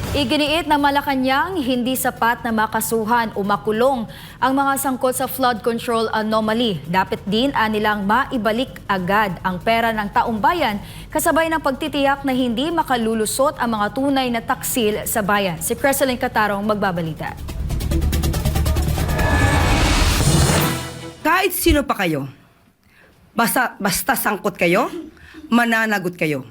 Iginiit na Malacanang hindi sapat na makasuhan o makulong ang mga sangkot sa flood control anomaly. Dapat din nilang maibalik agad ang pera ng taong bayan kasabay ng pagtitiyak na hindi makalulusot ang mga tunay na taksil sa bayan. Si Creseline Catarong magbabalita. Kahit sino pa kayo, basta sangkot kayo, mananagot kayo.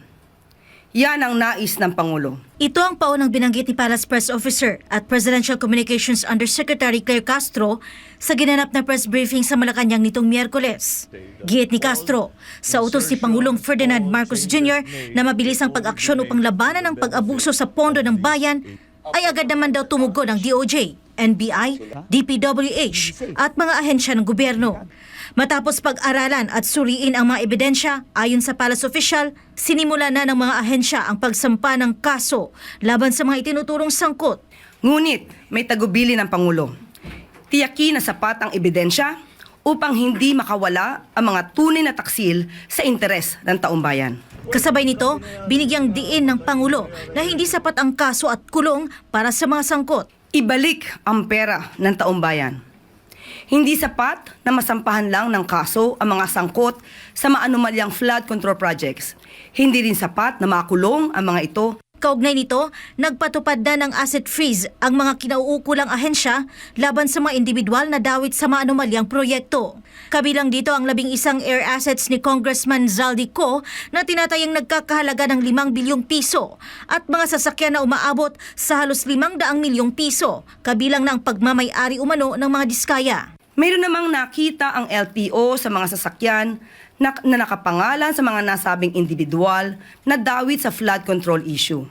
Yan ang nais ng Pangulo. Ito ang paunang binanggit ni Palace Press Officer at Presidential Communications Undersecretary Claire Castro sa ginanap na press briefing sa Malacanang nitong Miyerkules. Giit ni Castro, sa utos ni Pangulong Ferdinand Marcos Jr. na mabilis ang pag-aksyon upang labanan ang pag-abuso sa pondo ng bayan, ay agad naman daw tumugon ang DOJ, NBI, DPWH at mga ahensya ng gobyerno. Matapos pag-aralan at suriin ang mga ebidensya, ayon sa Palace Official, sinimula na ng mga ahensya ang pagsampa ng kaso laban sa mga itinuturong sangkot. Ngunit may tagubili ng Pangulo. Tiyakin na sapat ang ebidensya upang hindi makawala ang mga tunay na taksil sa interes ng taong bayan. Kasabay nito, binigyang diin ng Pangulo na hindi sapat ang kaso at kulong para sa mga sangkot. Ibalik ang pera ng taong bayan. Hindi sapat na masampahan lang ng kaso ang mga sangkot sa maanumalyang flood control projects. Hindi rin sapat na makulong ang mga ito. Kaugnay nito, nagpatupad na ng asset freeze ang mga kinauukulang ahensya laban sa mga individual na dawit sa maanumalyang proyekto. Kabilang dito ang 11 air assets ni Congressman Zaldi Co na tinatayang nagkakahalaga ng 5 bilyong piso at mga sasakyan na umaabot sa halos 500 milyong piso, kabilang ng pagmamay-ari umano ng mga diskaya. Mayroon namang nakita ang LTO sa mga sasakyan na nakapangalan sa mga nasabing individual na dawit sa flood control issue.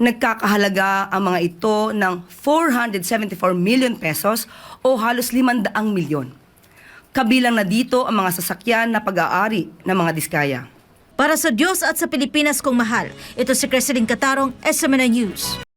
Nagkakahalaga ang mga ito ng 474 million pesos o halos 500 milyon. Kabilang na dito ang mga sasakyan na pag-aari ng mga diskaya. Para sa Diyos at sa Pilipinas kong mahal, ito si Creseline Catarong, SMNA News.